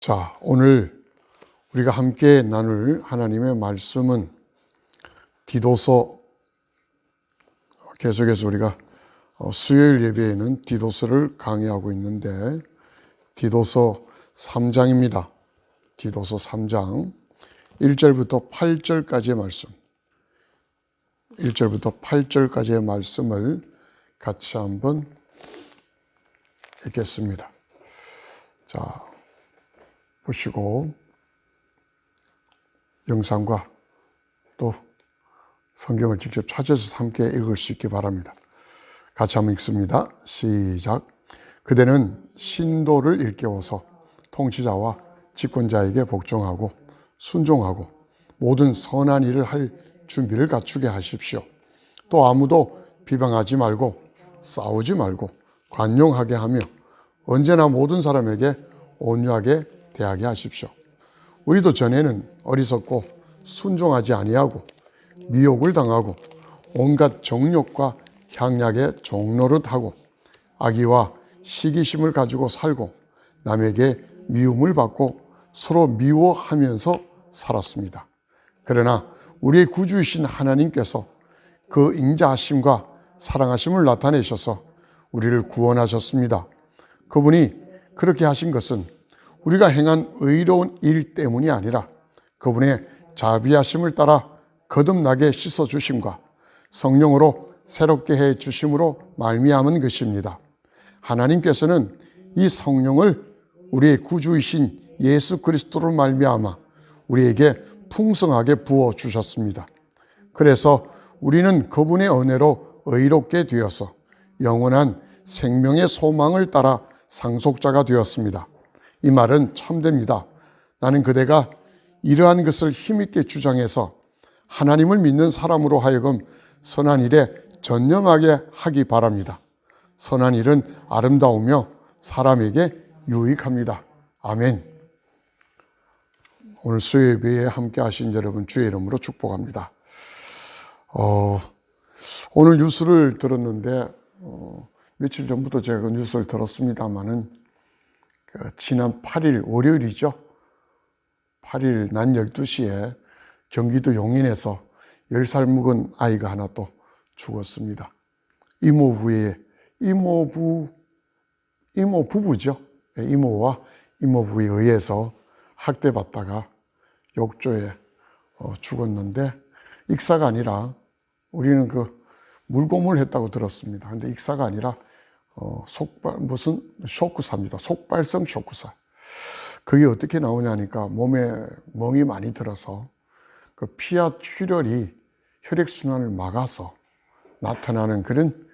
자, 오늘 우리가 함께 나눌 하나님의 말씀은 디도서, 계속해서 우리가 수요일 예배에는 디도서를 강의하고 있는데 디도서 3장입니다. 디도서 3장 1절부터 8절까지의 말씀, 1절부터 8절까지의 말씀을 같이 한번 읽겠습니다. 자, 보시고 영상과 또 성경을 직접 찾아서 함께 읽을 수 있기 바랍니다. 같이 한번 읽습니다. 시작. 그대는 신도를 일깨워서 통치자와 집권자에게 복종하고 순종하고 모든 선한 일을 할 준비를 갖추게 하십시오. 또 아무도 비방하지 말고 싸우지 말고 관용하게 하며 언제나 모든 사람에게 온유하게 대하게 하십시오. 우리도 전에는 어리석고 순종하지 아니하고 미혹을 당하고 온갖 정욕과 향락의 종노릇하고 악의와 시기심을 가지고 살고 남에게 미움을 받고 서로 미워하면서 살았습니다. 그러나 우리의 구주이신 하나님께서 그 인자하심과 사랑하심을 나타내셔서 우리를 구원하셨습니다. 그분이 그렇게 하신 것은 우리가 행한 의로운 일 때문이 아니라 그분의 자비하심을 따라 거듭나게 씻어주심과 성령으로 새롭게 해주심으로 말미암은 것입니다. 하나님께서는 이 성령을 우리의 구주이신 예수 그리스도로 말미암아 우리에게 풍성하게 부어주셨습니다. 그래서 우리는 그분의 은혜로 의롭게 되어서 영원한 생명의 소망을 따라 상속자가 되었습니다. 이 말은 참됩니다. 나는 그대가 이러한 것을 힘있게 주장해서 하나님을 믿는 사람으로 하여금 선한 일에 전념하게 하기 바랍니다. 선한 일은 아름다우며 사람에게 유익합니다. 아멘. 오늘 수요 예배에 함께 하신 여러분 주의 이름으로 축복합니다. 오늘 뉴스를 들었는데 며칠 전부터 제가 그 뉴스를 들었습니다마는 지난 8일 월요일이죠. 8일 낮 12시에 경기도 용인에서 10살 묵은 아이가 하나 또 죽었습니다. 이모부부죠. 이모와 이모부에 의해서 학대받다가 욕조에 죽었는데 익사가 아니라 우리는 그 물고문을 했다고 들었습니다. 근데 익사가 아니라 무슨 쇼크사입니다. 속발성 쇼크사. 그게 어떻게 나오냐니까 몸에 멍이 많이 들어서 그 피와 출혈이 혈액순환을 막아서 나타나는 그런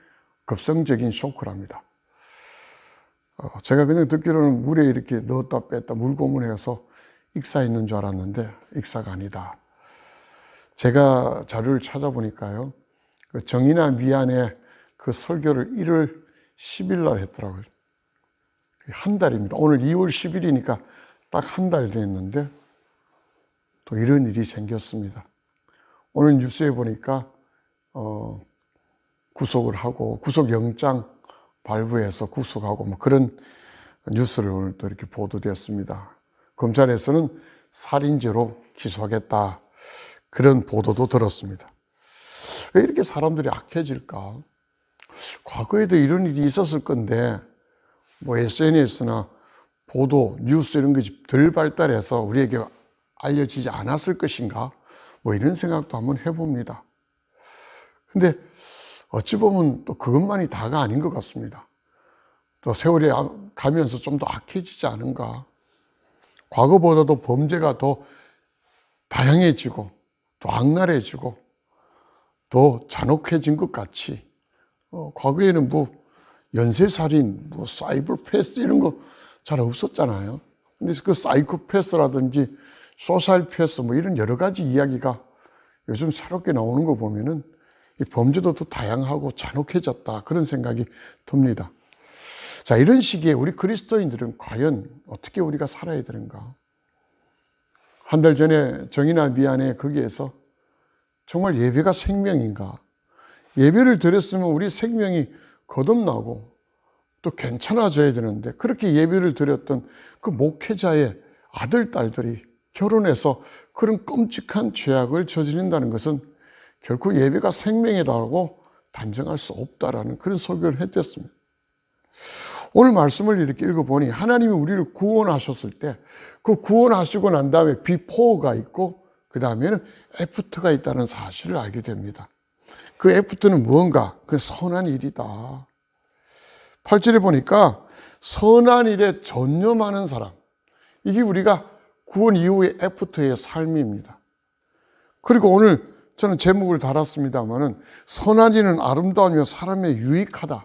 급성적인 쇼크랍니다. 제가 그냥 듣기로는 물에 이렇게 넣었다 뺐다 물고문해서 익사했는 줄 알았는데 익사가 아니다. 제가 자료를 찾아보니까요. 그 정의나 미안의 그 설교를 1월 10일 날 했더라고요. 한 달입니다. 오늘 2월 10일이니까 딱 한 달 됐는데 또 이런 일이 생겼습니다. 오늘 뉴스에 보니까 구속을 하고 구속영장 발부해서 구속하고 뭐 그런 뉴스를 오늘 또 이렇게 보도되었습니다. 검찰에서는 살인죄로 기소하겠다 그런 보도도 들었습니다. 왜 이렇게 사람들이 악해질까? 과거에도 이런 일이 있었을 건데 뭐 SNS나 보도, 뉴스 이런 것이 덜 발달해서 우리에게 알려지지 않았을 것인가? 뭐 이런 생각도 한번 해봅니다. 근데 어찌 보면 또 그것만이 다가 아닌 것 같습니다. 또 세월이 가면서 좀 더 악해지지 않은가? 과거보다도 범죄가 더 다양해지고 더 악랄해지고 더 잔혹해진 것 같이 과거에는 뭐 연쇄살인, 뭐 사이버패스 이런 거 잘 없었잖아요. 근데 그 사이코패스라든지 소셜패스 뭐 이런 여러 가지 이야기가 요즘 새롭게 나오는 거 보면은 이 범죄도 더 다양하고 잔혹해졌다 그런 생각이 듭니다. 자, 이런 시기에 우리 그리스도인들은 과연 어떻게 우리가 살아야 되는가? 한 달 전에 정의나 미안에 거기에서 정말 예배가 생명인가? 예배를 드렸으면 우리 생명이 거듭나고 또 괜찮아져야 되는데 그렇게 예배를 드렸던 그 목회자의 아들, 딸들이 결혼해서 그런 끔찍한 죄악을 저지른다는 것은 결코 예배가 생명이라고 단정할 수 없다라는 그런 설교를 해드렸습니다. 오늘 말씀을 이렇게 읽어보니 하나님이 우리를 구원하셨을 때 그 구원하시고 난 다음에 비포가 있고 그 다음에는 애프터가 있다는 사실을 알게 됩니다. 그 애프터는 무언가? 그 선한 일이다. 8절에 보니까 선한 일에 전념하는 사람, 이게 우리가 구원 이후의 애프터의 삶입니다. 그리고 오늘 저는 제목을 달았습니다마는 선한 일은 아름다우며 사람에 유익하다.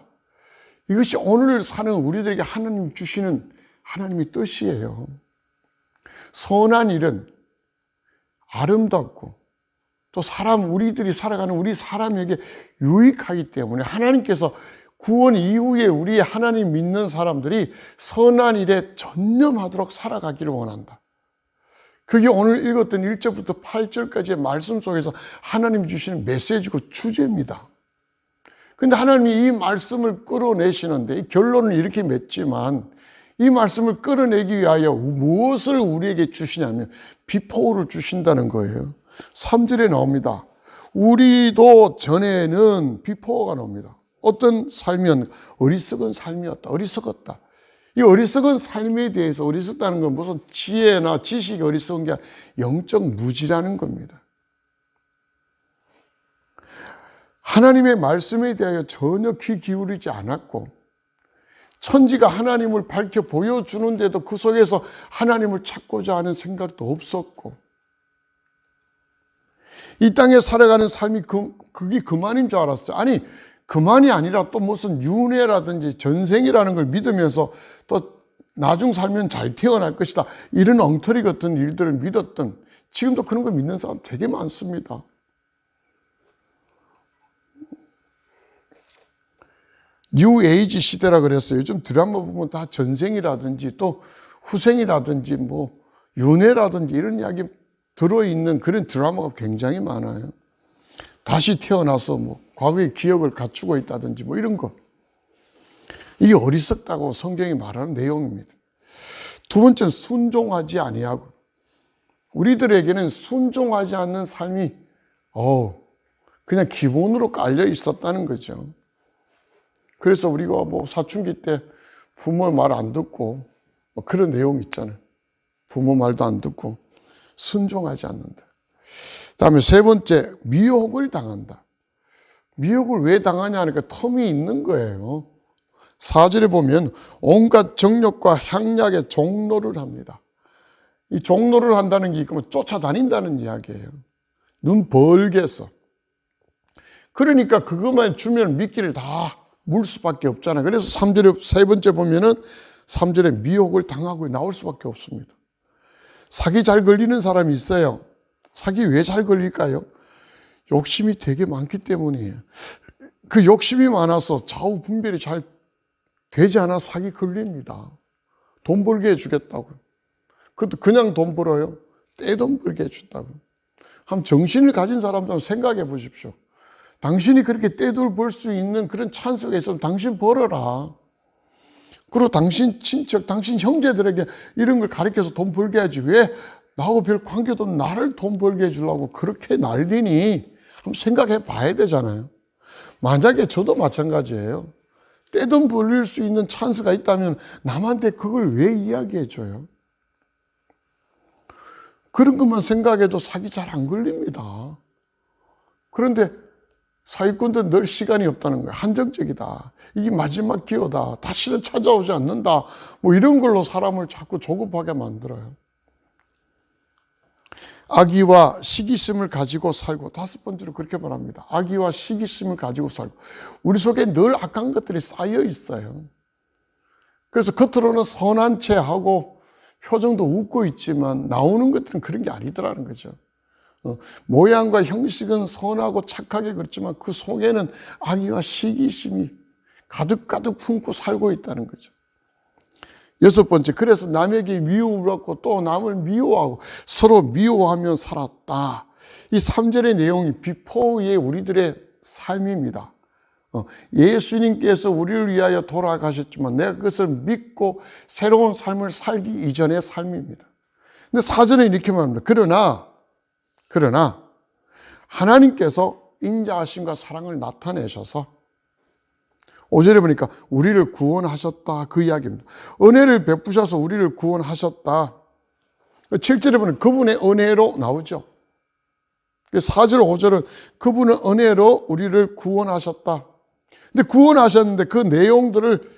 이것이 오늘 사는 우리들에게 하나님 주시는 하나님의 뜻이에요. 선한 일은 아름답고 또 우리들이 살아가는 우리 사람에게 유익하기 때문에 하나님께서 구원 이후에 우리 하나님 믿는 사람들이 선한 일에 전념하도록 살아가기를 원한다. 그게 오늘 읽었던 1절부터 8절까지의 말씀 속에서 하나님이 주시는 메시지고 주제입니다. 근데 하나님이 이 말씀을 끌어내시는데 이 결론을 이렇게 맺지만 이 말씀을 끌어내기 위하여 무엇을 우리에게 주시냐면 비포를 주신다는 거예요. 3절에 나옵니다. 우리도 전에는 비포가 나옵니다. 어떤 삶이었는가? 어리석은 삶이었다. 어리석었다. 이 어리석은 삶에 대해서 어리석다는 건 무슨 지혜나 지식이 어리석은 게 아니라 영적 무지라는 겁니다. 하나님의 말씀에 대하여 전혀 귀 기울이지 않았고 천지가 하나님을 밝혀 보여주는데도 그 속에서 하나님을 찾고자 하는 생각도 없었고 이 땅에 살아가는 삶이 그게 그만인 줄 알았어요. 아니 그만이 아니라 또 무슨 윤회라든지 전생이라는 걸 믿으면서 또 나중 살면 잘 태어날 것이다. 이런 엉터리 같은 일들을 믿었던 지금도 그런 거 믿는 사람 되게 많습니다. 뉴 에이지 시대라 그랬어요. 요즘 드라마 보면 다 전생이라든지 또 후생이라든지 뭐 윤회라든지 이런 이야기 들어있는 그런 드라마가 굉장히 많아요. 다시 태어나서 뭐 과거의 기억을 갖추고 있다든지 뭐 이런 거. 이게 어리석다고 성경이 말하는 내용입니다. 두 번째는 순종하지 아니하고. 우리들에게는 순종하지 않는 삶이 그냥 기본으로 깔려 있었다는 거죠. 그래서 우리가 뭐 사춘기 때 부모 말 안 듣고 뭐 그런 내용 있잖아요. 부모 말도 안 듣고 순종하지 않는다. 다음에 세 번째, 미혹을 당한다. 미혹을 왜 당하냐 하니까 텀이 있는 거예요. 4절에 보면 온갖 정욕과 향락의 종로를 합니다. 이 종로를 한다는 게 뭐 쫓아다닌다는 이야기예요. 눈 벌게 해서. 그러니까 그것만 주면 미끼를 다 물 수밖에 없잖아요. 그래서 3절에 세 번째 보면은 3절에 미혹을 당하고 나올 수밖에 없습니다. 사기 잘 걸리는 사람이 있어요. 사기 왜 잘 걸릴까요? 욕심이 되게 많기 때문이에요. 그 욕심이 많아서 좌우 분별이 잘 되지 않아 사기 걸립니다. 돈 벌게 해주겠다고. 그것도 그냥 돈 벌어요. 떼돈 벌게 해준다고. 한번 정신을 가진 사람들은 생각해 보십시오. 당신이 그렇게 떼돈 벌 수 있는 그런 찬스가 있으면 당신 벌어라. 그리고 당신 친척, 당신 형제들에게 이런 걸 가르쳐서 돈 벌게 하지. 왜 나하고 별 관계도 없는 나를 돈 벌게 해주려고 그렇게 난리니? 한번 생각해 봐야 되잖아요. 만약에 저도 마찬가지예요. 떼돈 벌릴 수 있는 찬스가 있다면 남한테 그걸 왜 이야기해 줘요? 그런 것만 생각해도 사기 잘 안 걸립니다. 그런데 사기꾼들은 늘 시간이 없다는 거예요. 한정적이다. 이게 마지막 기회다. 다시는 찾아오지 않는다. 뭐 이런 걸로 사람을 자꾸 조급하게 만들어요. 악의와 시기심을 가지고 살고, 다섯 번째로 그렇게 말합니다. 악의와 시기심을 가지고 살고. 우리 속에 늘 악한 것들이 쌓여 있어요. 그래서 겉으로는 선한 체 하고 표정도 웃고 있지만 나오는 것들은 그런 게 아니더라는 거죠. 모양과 형식은 선하고 착하게 그렇지만 그 속에는 악의와 시기심이 가득가득 품고 살고 있다는 거죠. 여섯 번째, 그래서 남에게 미움을 받고 또 남을 미워하고 서로 미워하며 살았다. 이 3절의 내용이 비포의 우리들의 삶입니다. 예수님께서 우리를 위하여 돌아가셨지만 내가 그것을 믿고 새로운 삶을 살기 이전의 삶입니다. 근데 사전에 이렇게 말합니다. 그러나 하나님께서 인자하심과 사랑을 나타내셔서 5절에 보니까 우리를 구원하셨다, 그 이야기입니다. 은혜를 베푸셔서 우리를 구원하셨다. 7절에 보면 그분의 은혜로 나오죠. 4절, 5절은 그분은 은혜로 우리를 구원하셨다. 근데 구원하셨는데 그 내용들을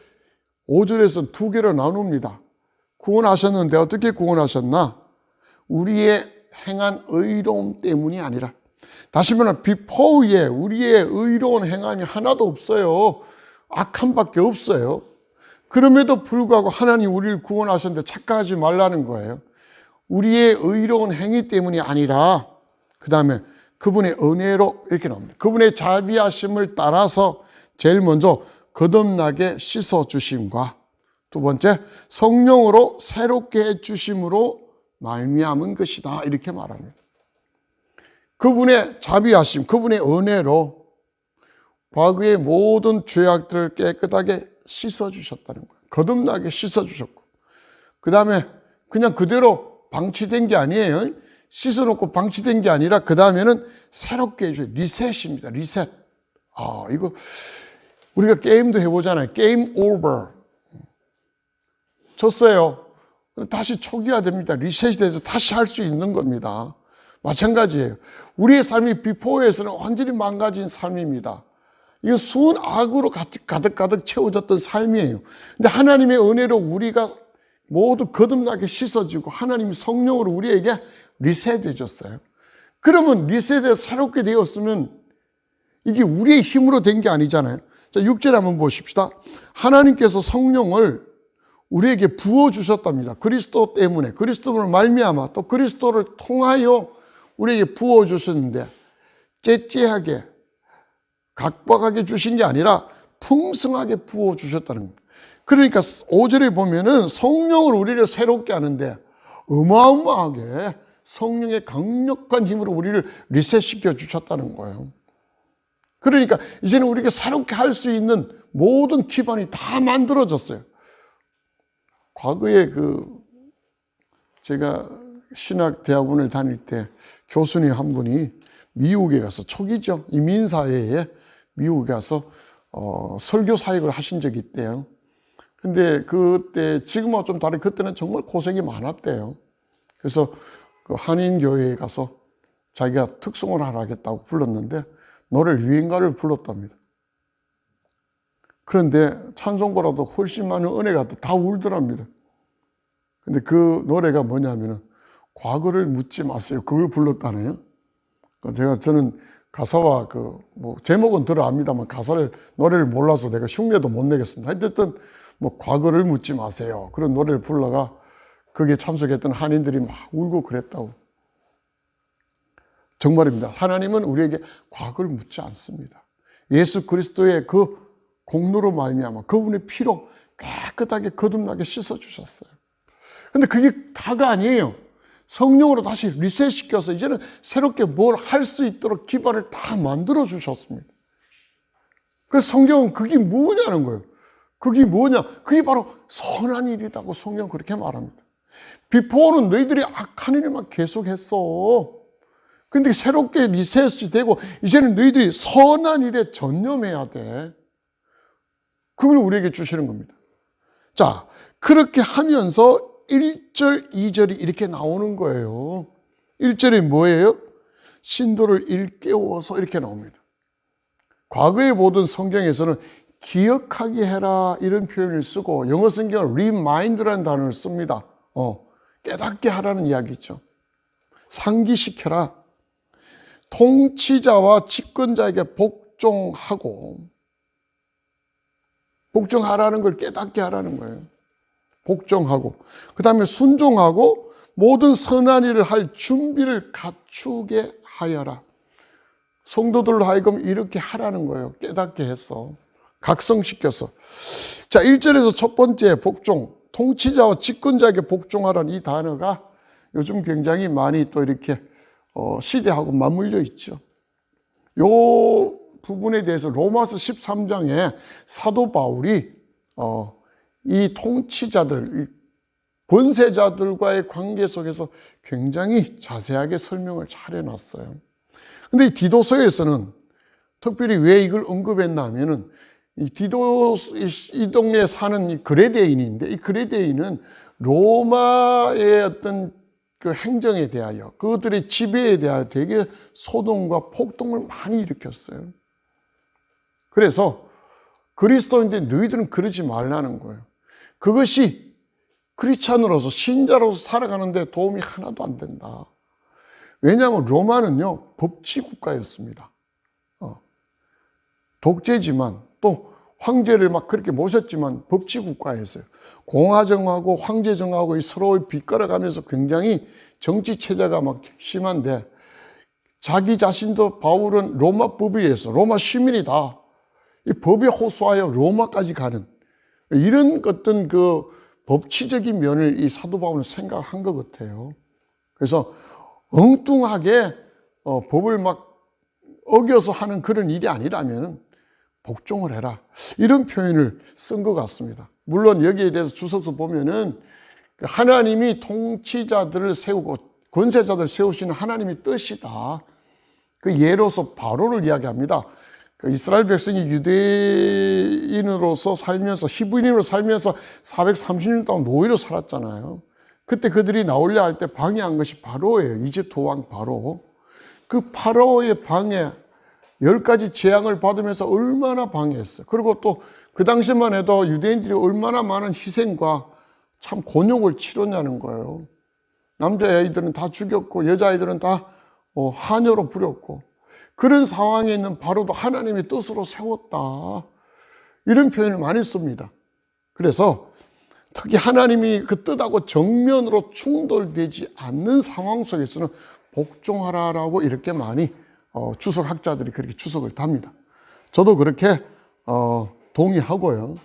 5절에서 두 개로 나눕니다. 구원하셨는데 어떻게 구원하셨나? 우리의 행한 의로움 때문이 아니라, 다시 말하면 before에 우리의 의로운 행함이 하나도 없어요. 악한 밖에 없어요. 그럼에도 불구하고 하나님 우리를 구원하셨는데 착각하지 말라는 거예요. 우리의 의로운 행위 때문이 아니라, 그 다음에 그분의 은혜로 이렇게 나옵니다. 그분의 자비하심을 따라서 제일 먼저 거듭나게 씻어주심과, 두 번째 성령으로 새롭게 해주심으로 말미암은 것이다, 이렇게 말합니다. 그분의 자비하심, 그분의 은혜로 과거의 모든 죄악들을 깨끗하게 씻어주셨다는 거예요. 거듭나게 씻어주셨고, 그 다음에 그냥 그대로 방치된 게 아니에요. 씻어놓고 방치된 게 아니라 그 다음에는 새롭게 해줘요. 리셋입니다. 리셋. 이거 우리가 게임도 해보잖아요. 게임 오버. 졌어요. 다시 초기화 됩니다. 리셋이 돼서 다시 할 수 있는 겁니다. 마찬가지예요. 우리의 삶이 비포에서는 완전히 망가진 삶입니다. 이건 수은 악으로 가득 채워졌던 삶이에요. 근데 하나님의 은혜로 우리가 모두 거듭나게 씻어지고 하나님이 성령으로 우리에게 리셋해 줬어요. 그러면 리셋해서 새롭게 되었으면 이게 우리의 힘으로 된 게 아니잖아요. 자, 6절 한번 보십시다. 하나님께서 성령을 우리에게 부어주셨답니다. 그리스도 때문에, 그리스도를 말미암아 또 그리스도를 통하여 우리에게 부어주셨는데, 째째하게 각박하게 주신 게 아니라 풍성하게 부어주셨다는 겁니다. 그러니까 5절에 보면은 성령으로 우리를 새롭게 하는데 어마어마하게 성령의 강력한 힘으로 우리를 리셋시켜 주셨다는 거예요. 그러니까 이제는 우리가 새롭게 할 수 있는 모든 기반이 다 만들어졌어요. 과거에 제가 신학대학원을 다닐 때 교수님 한 분이 미국에 가서, 초기죠. 이민사회에 미국에 가서 설교 사역을 하신 적이 있대요. 근데 그때, 지금하고 좀 다른, 그때는 정말 고생이 많았대요. 그래서 그 한인교회에 가서 자기가 특송을 하겠다고 불렀는데 노래를 유행가를 불렀답니다. 그런데 찬송보다도 훨씬 많은 은혜가 다 울더랍니다. 근데 그 노래가 뭐냐면은 과거를 묻지 마세요. 그걸 불렀다네요. 저는 가사와 제목은 들어 압니다만 노래를 몰라서 내가 흉내도 못 내겠습니다. 하여튼 과거를 묻지 마세요. 그런 노래를 불러가 거기에 참석했던 한인들이 막 울고 그랬다고. 정말입니다. 하나님은 우리에게 과거를 묻지 않습니다. 예수 그리스도의 그 공로로 말미암아 그분의 피로 깨끗하게 거듭나게 씻어주셨어요. 근데 그게 다가 아니에요. 성령으로 다시 리셋시켜서 이제는 새롭게 뭘 할 수 있도록 기반을 다 만들어 주셨습니다. 그래서 성경은 그게 뭐냐는 거예요. 그게 뭐냐? 그게 바로 선한 일이라고 성경은 그렇게 말합니다. 비포는 너희들이 악한 일만 계속했어. 근데 새롭게 리셋이 되고 이제는 너희들이 선한 일에 전념해야 돼. 그걸 우리에게 주시는 겁니다. 자, 그렇게 하면서 1절, 2절이 이렇게 나오는 거예요. 1절이 뭐예요? 신도를 일깨워서 이렇게 나옵니다. 과거에 보던 성경에서는 기억하게 해라 이런 표현을 쓰고, 영어 성경은 remind라는 단어를 씁니다. 깨닫게 하라는 이야기죠. 상기시켜라. 통치자와 집권자에게 복종하라는 걸 깨닫게 하라는 거예요. 복종하고, 그 다음에 순종하고 모든 선한 일을 할 준비를 갖추게 하여라. 성도들로 하여금 이렇게 하라는 거예요. 깨닫게 해서, 각성시켜서. 자, 1절에서 첫 번째 복종, 통치자와 집권자에게 복종하라는 이 단어가 요즘 굉장히 많이 또 이렇게 시대하고 맞물려 있죠. 요 부분에 대해서 로마서 13장에 사도 바울이 이 통치자들, 권세자들과의 관계 속에서 굉장히 자세하게 설명을 잘 해놨어요. 근데 이 디도서에서는 특별히 왜 이걸 언급했나 하면은 이 동네에 사는 이 그레데인인데, 이 그레데인은 로마의 어떤 그 행정에 대하여, 그들의 지배에 대하여 되게 소동과 폭동을 많이 일으켰어요. 그래서 그리스도인들 너희들은 그러지 말라는 거예요. 그것이 크리스찬으로서, 신자로서 살아가는데 도움이 하나도 안 된다. 왜냐하면 로마는요, 법치 국가였습니다. 독재지만 또 황제를 막 그렇게 모셨지만 법치 국가였어요. 공화정하고 황제정하고 서로 빗걸어가면서 굉장히 정치 체제가 막 심한데, 자기 자신도 바울은 로마 법위에서 로마 시민이다, 이 법에 호소하여 로마까지 가는 이런 어떤 그 법치적인 면을 이 사도 바울은 생각한 것 같아요. 그래서 엉뚱하게 법을 막 어겨서 하는 그런 일이 아니라면 복종을 해라, 이런 표현을 쓴 것 같습니다. 물론 여기에 대해서 주석서 보면은 하나님이 통치자들을 세우고 권세자들을 세우시는 하나님의 뜻이다, 그 예로서 바로를 이야기합니다. 그 이스라엘 백성이 유대인으로서 살면서, 히브리인으로 살면서 430년 동안 노예로 살았잖아요. 그때 그들이 나오려 할 때 방해한 것이 바로예요. 이집트 왕 바로. 그 바로의 방해 10가지 재앙을 받으면서 얼마나 방해했어요. 그리고 또 그 당시만 해도 유대인들이 얼마나 많은 희생과 참 곤욕을 치렀냐는 거예요. 남자아이들은 다 죽였고 여자아이들은 다 하녀로 부렸고, 그런 상황에 있는 바로도 하나님의 뜻으로 세웠다, 이런 표현을 많이 씁니다. 그래서 특히 하나님이 그 뜻하고 정면으로 충돌되지 않는 상황 속에서는 복종하라라고 이렇게 많이 주석학자들이 그렇게 주석을 답니다. 저도 그렇게 동의하고요.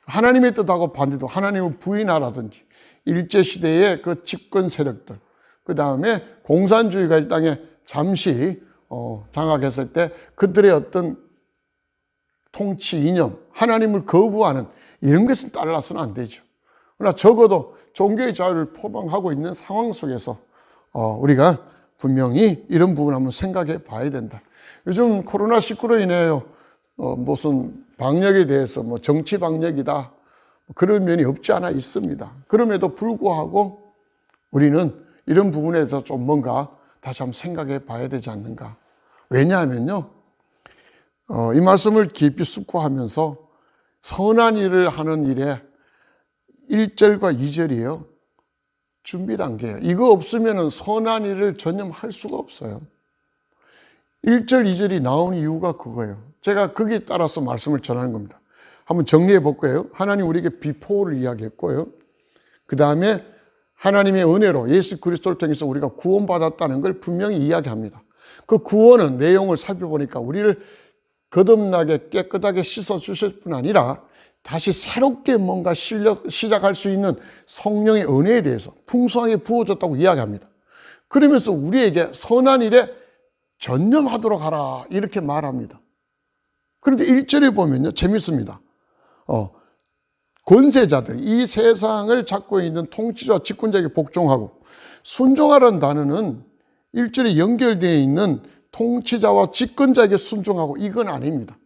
하나님의 뜻하고 반대도 하나님을 부인하라든지, 일제시대의 그 집권 세력들, 그 다음에 공산주의가 이 땅에 잠시 장악했을 때 그들의 어떤 통치 이념, 하나님을 거부하는 이런 것은 따라서는 안 되죠. 그러나 적어도 종교의 자유를 포방하고 있는 상황 속에서 우리가 분명히 이런 부분 한번 생각해 봐야 된다. 요즘 코로나19로 인해 무슨 방역에 대해서 뭐 정치 방역이다, 그런 면이 없지 않아 있습니다. 그럼에도 불구하고 우리는 이런 부분에 대해서 좀 뭔가 다시 한번 생각해 봐야 되지 않는가. 왜냐하면요, 이 말씀을 깊이 숙고하면서 선한 일을 하는 일에 1절과 2절이에요. 준비 단계예요. 이거 없으면 선한 일을 전념할 수가 없어요. 1절, 2절이 나온 이유가 그거예요. 제가 거기에 따라서 말씀을 전하는 겁니다. 한번 정리해 볼 거예요. 하나님 우리에게 비포를 이야기했고요. 그 다음에 하나님의 은혜로 예수 그리스도를 통해서 우리가 구원받았다는 걸 분명히 이야기합니다. 그 구원은 내용을 살펴보니까 우리를 거듭나게 깨끗하게 씻어주실 뿐 아니라 다시 새롭게 뭔가 시작할 수 있는 성령의 은혜에 대해서 풍성하게 부어줬다고 이야기합니다. 그러면서 우리에게 선한 일에 전념하도록 하라, 이렇게 말합니다. 그런데 1절에 보면요, 재밌습니다. 권세자들, 이 세상을 잡고 있는 통치자와 집권자에게 복종하고, 순종하라는 단어는 1절에 연결되어 있는 통치자와 집권자에게 순종하고, 이건 아닙니다.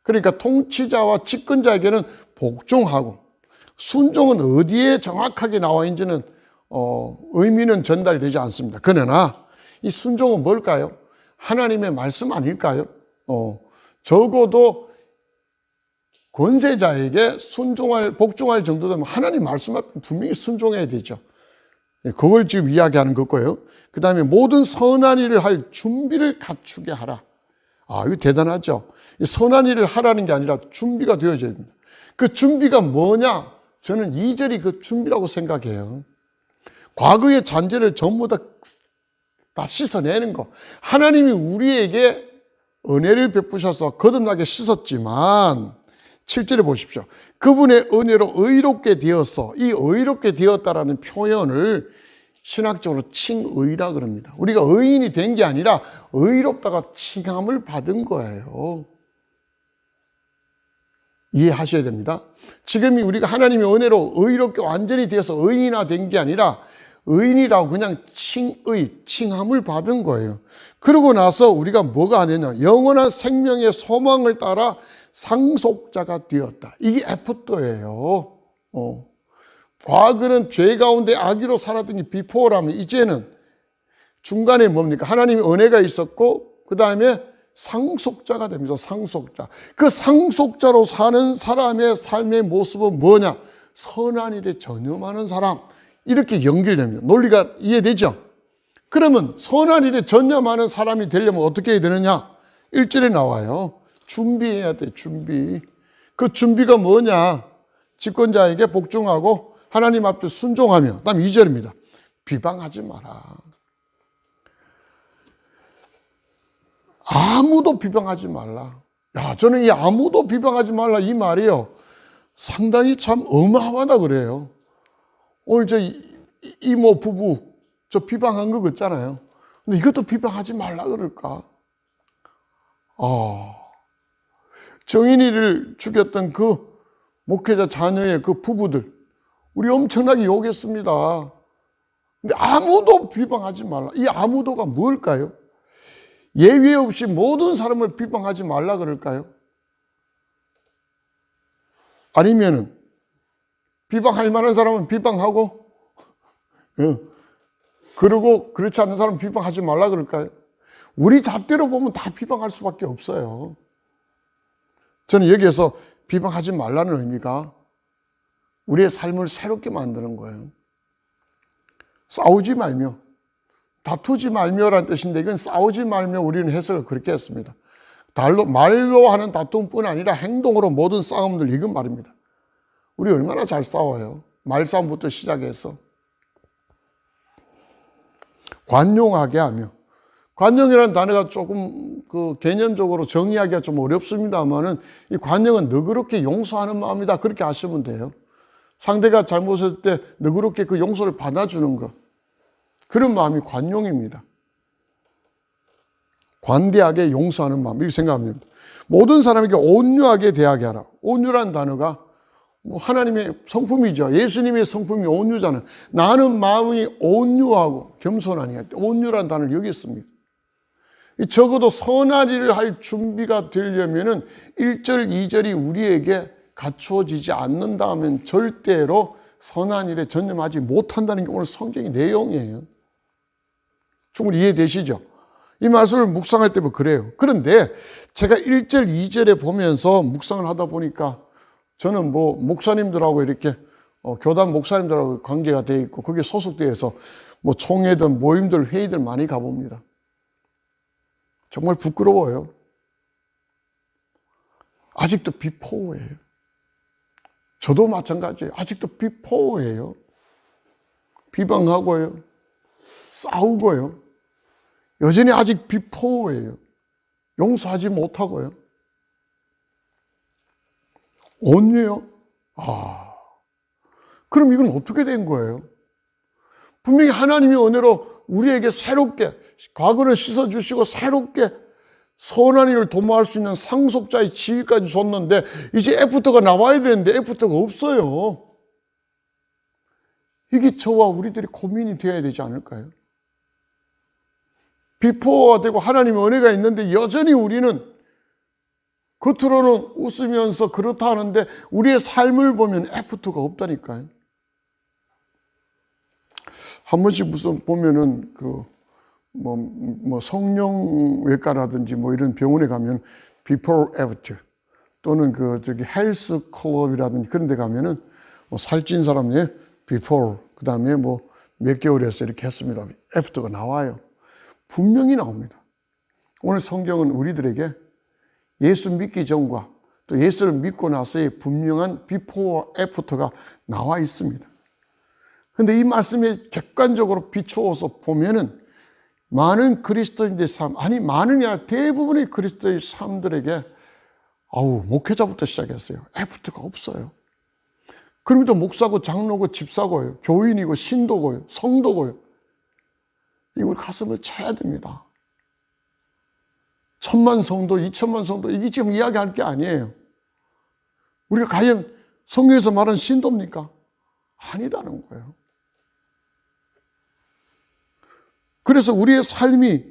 그러니까 통치자와 집권자에게는 복종하고, 순종은 어디에 정확하게 나와 있는지는 의미는 전달되지 않습니다. 그러나 이 순종은 뭘까요? 하나님의 말씀 아닐까요? 적어도 권세자에게 복종할 정도 되면 하나님 말씀 앞에 분명히 순종해야 되죠. 그걸 지금 이야기하는 거고요. 그 다음에 모든 선한 일을 할 준비를 갖추게 하라. 이거 대단하죠. 선한 일을 하라는 게 아니라 준비가 되어져야 됩니다. 그 준비가 뭐냐? 저는 2절이 그 준비라고 생각해요. 과거의 잔재를 전부 다 씻어내는 거. 하나님이 우리에게 은혜를 베푸셔서 거듭나게 씻었지만 7절에 보십시오. 그분의 은혜로 의롭게 되어서, 이 의롭게 되었다라는 표현을 신학적으로 칭의라 그럽니다. 우리가 의인이 된 게 아니라 의롭다가 칭함을 받은 거예요. 이해하셔야 됩니다. 지금이 우리가 하나님의 은혜로 의롭게 완전히 되어서 의인화 된 게 아니라 의인이라고 그냥 칭함을 받은 거예요. 그러고 나서 우리가 뭐가 되냐? 영원한 생명의 소망을 따라 상속자가 되었다. 이게 애프터예요. 과거는 죄 가운데 악의로 살았던 게 비포라면 이제는 중간에 뭡니까? 하나님의 은혜가 있었고 그 다음에 상속자가 됩니다. 상속자. 그 상속자로 사는 사람의 삶의 모습은 뭐냐? 선한 일에 전념하는 사람. 이렇게 연결됩니다. 논리가 이해되죠? 그러면 선한 일에 전념하는 사람이 되려면 어떻게 해야 되느냐? 1절에 나와요. 준비해야 돼, 준비. 그 준비가 뭐냐? 집권자에게 복종하고 하나님 앞에 순종하며. 그다음 2절입니다. 비방하지 마라. 아무도 비방하지 말라. 야, 저는 이 아무도 비방하지 말라 이 말이요. 상당히 참 어마어마하다 그래요. 오늘 저 이모 부부 저 비방한 거 같잖아요. 근데 이것도 비방하지 말라 그럴까? 정인이를 죽였던 그 목회자 자녀의 그 부부들, 우리 엄청나게 욕했습니다. 근데 아무도 비방하지 말라. 이 아무도가 뭘까요? 예외 없이 모든 사람을 비방하지 말라 그럴까요? 아니면은 비방할 만한 사람은 비방하고 그리고 그렇지 않은 사람은 비방하지 말라 그럴까요? 우리 잣대로 보면 다 비방할 수밖에 없어요. 저는 여기에서 비방하지 말라는 의미가 우리의 삶을 새롭게 만드는 거예요. 싸우지 말며 다투지 말며라는 뜻인데 이건 싸우지 말며 우리는 해석을 그렇게 했습니다. 말로 하는 다툼뿐 아니라 행동으로 모든 싸움들 이건 말입니다. 우리 얼마나 잘 싸워요. 말싸움부터 시작해서 관용하게 하며, 관용이라는 단어가 조금 그 개념적으로 정의하기가 좀 어렵습니다만은 이 관용은 너그럽게 용서하는 마음이다 그렇게 하시면 돼요. 상대가 잘못했을 때 너그럽게 그 용서를 받아주는 것, 그런 마음이 관용입니다. 관대하게 용서하는 마음 이렇게 생각하면 됩니다. 모든 사람에게 온유하게 대하게 하라. 온유라는 단어가 하나님의 성품이죠. 예수님의 성품이 온유잖아요. 나는 마음이 온유하고 겸손하니 온유라는 단어를 여기 있습니다. 적어도 선한 일을 할 준비가 되려면은 1절, 2절이 우리에게 갖추어지지 않는다면 절대로 선한 일에 전념하지 못한다는 게 오늘 성경의 내용이에요. 충분히 이해되시죠? 이 말씀을 묵상할 때 뭐 그래요. 그런데 제가 1절, 2절에 보면서 묵상을 하다 보니까 저는 뭐 목사님들하고 이렇게 교단 목사님들하고 관계가 돼 있고 거기에 소속되어서 뭐 총회든 모임들 회의들 많이 가봅니다. 정말 부끄러워요. 아직도 비포예요. 저도 마찬가지예요. 아직도 비포예요. 비방하고요. 싸우고요. 여전히 아직 비포예요. 용서하지 못하고요. 온유요? 그럼 이건 어떻게 된 거예요? 분명히 하나님의 은혜로 우리에게 새롭게 과거를 씻어주시고 새롭게 선한 일을 도모할 수 있는 상속자의 지위까지 줬는데 이제 애프터가 나와야 되는데 애프터가 없어요. 이게 저와 우리들이 고민이 되어야 되지 않을까요? 비포가 되고 하나님의 은혜가 있는데 여전히 우리는 겉으로는 웃으면서 그렇다 하는데 우리의 삶을 보면 애프터가 없다니까요. 한 번씩 무슨 보면은 성형외과라든지 뭐 이런 병원에 가면 before, after 또는 헬스 클럽이라든지 그런 데 가면은 살찐 사람의 before, 그 다음에 몇 개월에서 이렇게 했습니다. after가 나와요. 분명히 나옵니다. 오늘 성경은 우리들에게 예수 믿기 전과 또 예수를 믿고 나서의 분명한 before, after가 나와 있습니다. 근데 이 말씀에 객관적으로 비추어서 보면은 많은 그리스도인들의 삶, 아니 많은이 아니라 대부분의 그리스도의 삶들에게 목회자부터 시작했어요. 애프터가 없어요. 그럼에도 목사고 장로고 집사고요. 교인이고 신도고요. 성도고요. 이거 우리 가슴을 쳐야 됩니다. 1000만 성도, 2000만 성도 이게 지금 이야기할 게 아니에요. 우리가 과연 성경에서 말하는 신도입니까? 아니다는 거예요. 그래서 우리의 삶이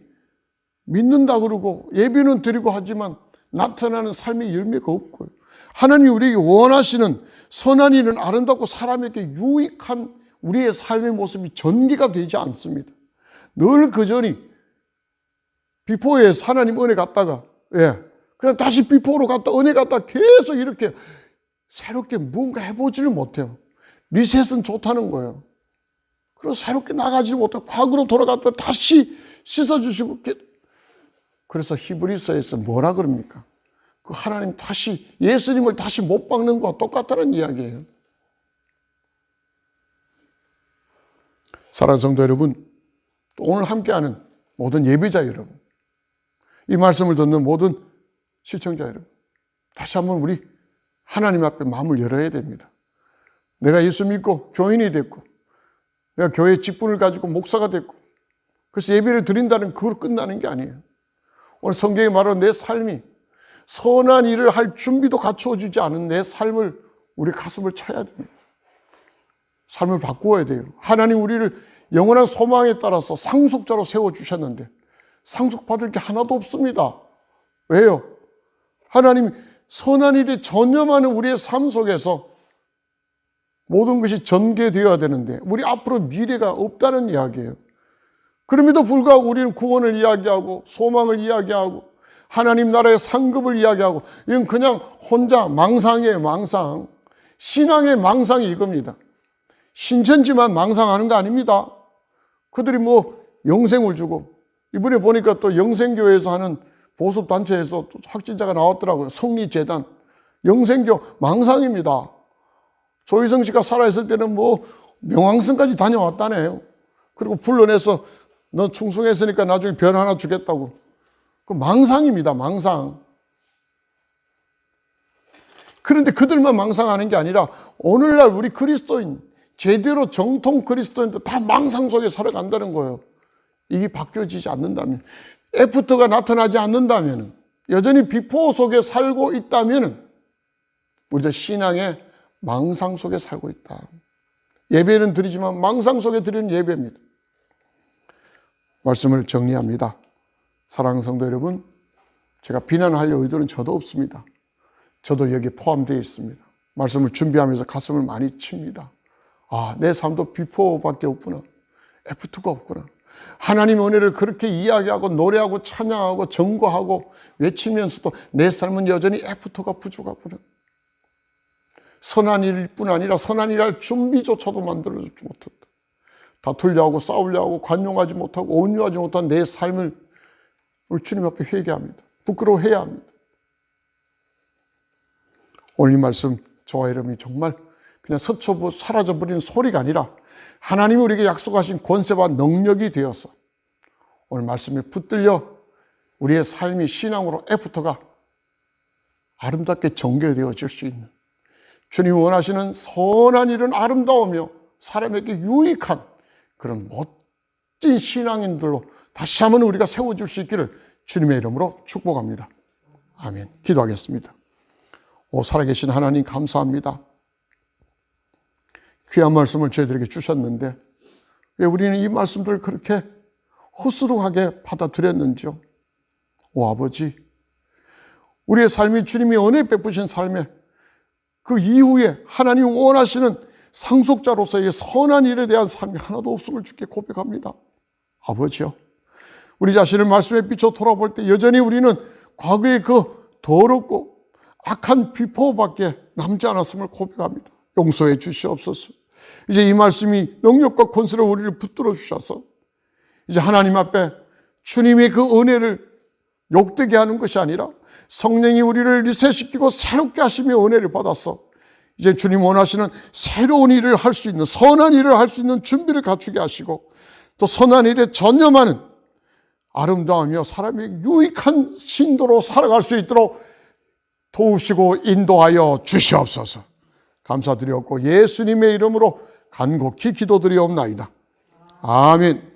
믿는다 그러고 예배는 드리고 하지만 나타나는 삶의 열매가 없고요. 하나님이 우리에게 원하시는 선한 일은 아름답고 사람에게 유익한 우리의 삶의 모습이 전개가 되지 않습니다. 늘 그전이 비포에 하나님 은혜 갔다가 그냥 다시 비포로 갔다 은혜 갔다 계속 이렇게 새롭게 뭔가 해보지를 못해요. 리셋은 좋다는 거예요. 그래서 새롭게 나가지 못하고 과거로 돌아갔다 다시 씻어주시고. 그래서 히브리서에서 뭐라 그럽니까? 그 하나님 다시 예수님을 다시 못 박는 것과 똑같다는 이야기예요. 사랑하는 성도 여러분, 또 오늘 함께하는 모든 예배자 여러분, 이 말씀을 듣는 모든 시청자 여러분, 다시 한번 우리 하나님 앞에 마음을 열어야 됩니다. 내가 예수 믿고 교인이 됐고 내가 교회 직분을 가지고 목사가 됐고 그래서 예배를 드린다는 그걸 끝나는 게 아니에요. 오늘 성경에 말하는 내 삶이 선한 일을 할 준비도 갖추어주지 않은 내 삶을 우리 가슴을 쳐야 됩니다. 삶을 바꾸어야 돼요. 하나님 우리를 영원한 소망에 따라서 상속자로 세워주셨는데 상속받을 게 하나도 없습니다. 왜요? 하나님이 선한 일에 전념하는 우리의 삶 속에서 모든 것이 전개되어야 되는데 우리 앞으로 미래가 없다는 이야기예요. 그럼에도 불구하고 우리는 구원을 이야기하고 소망을 이야기하고 하나님 나라의 상급을 이야기하고 이건 그냥 혼자 망상이에요. 망상. 신앙의 망상이 이겁니다. 신천지만 망상하는 거 아닙니다. 그들이 뭐 영생을 주고 이번에 보니까 또 영생교회에서 하는 보습단체에서 또 확진자가 나왔더라고요. 성리재단. 영생교 망상입니다. 조희성 씨가 살아있을 때는 뭐 명왕성까지 다녀왔다네요. 그리고 불러내서 너 충성했으니까 나중에 별 하나 주겠다고. 그 망상입니다. 망상. 그런데 그들만 망상하는 게 아니라 오늘날 우리 그리스도인, 제대로 정통 그리스도인도 다 망상 속에 살아간다는 거예요. 이게 바뀌어지지 않는다면, 애프터가 나타나지 않는다면, 여전히 비포 속에 살고 있다면 우리도 신앙의 망상 속에 살고 있다. 예배는 드리지만 망상 속에 드리는 예배입니다. 말씀을 정리합니다. 사랑하는 성도 여러분, 제가 비난하려 의도는 저도 없습니다. 저도 여기에 포함되어 있습니다. 말씀을 준비하면서 가슴을 많이 칩니다. 아, 내 삶도 비포밖에 없구나. 애프터가 없구나. 하나님의 은혜를 그렇게 이야기하고 노래하고 찬양하고 전거하고 외치면서도 내 삶은 여전히 애프터가 부족하구나. 선한 일뿐 아니라 선한 일 할 준비조차도 만들어주지 못했다. 다투려 하고 싸우려 하고 관용하지 못하고 온유하지 못한 내 삶을 우리 주님 앞에 회개합니다. 부끄러워해야 합니다. 오늘 이 말씀 저와 여러분이 정말 그냥 스쳐 사라져버리는 소리가 아니라 하나님이 우리에게 약속하신 권세와 능력이 되어서 오늘 말씀에 붙들려 우리의 삶이 신앙으로 애프터가 아름답게 전개되어질 수 있는 주님이 원하시는 선한 일은 아름다우며 사람에게 유익한 그런 멋진 신앙인들로 다시 한번 우리가 세워줄 수 있기를 주님의 이름으로 축복합니다. 아멘. 기도하겠습니다. 오 살아계신 하나님 감사합니다. 귀한 말씀을 저희들에게 주셨는데 왜 우리는 이 말씀들을 그렇게 허술하게 받아들였는지요. 오 아버지, 우리의 삶이 주님이 은혜 베푸신 삶에 그 이후에 하나님 원하시는 상속자로서의 선한 일에 대한 삶이 하나도 없음을 주께 고백합니다. 아버지요, 우리 자신을 말씀에 비춰 돌아볼 때 여전히 우리는 과거의 그 더럽고 악한 비포밖에 남지 않았음을 고백합니다. 용서해 주시옵소서. 이제 이 말씀이 능력과 권세로 우리를 붙들어 주셔서 이제 하나님 앞에 주님의 그 은혜를 욕되게 하는 것이 아니라 성령이 우리를 리셋시키고 새롭게 하시며 은혜를 받아서 이제 주님 원하시는 새로운 일을 할 수 있는 선한 일을 할 수 있는 준비를 갖추게 하시고 또 선한 일에 전념하는 아름다우며 사람에게 유익한 신도로 살아갈 수 있도록 도우시고 인도하여 주시옵소서. 감사드렸고 예수님의 이름으로 간곡히 기도드리옵나이다. 아멘.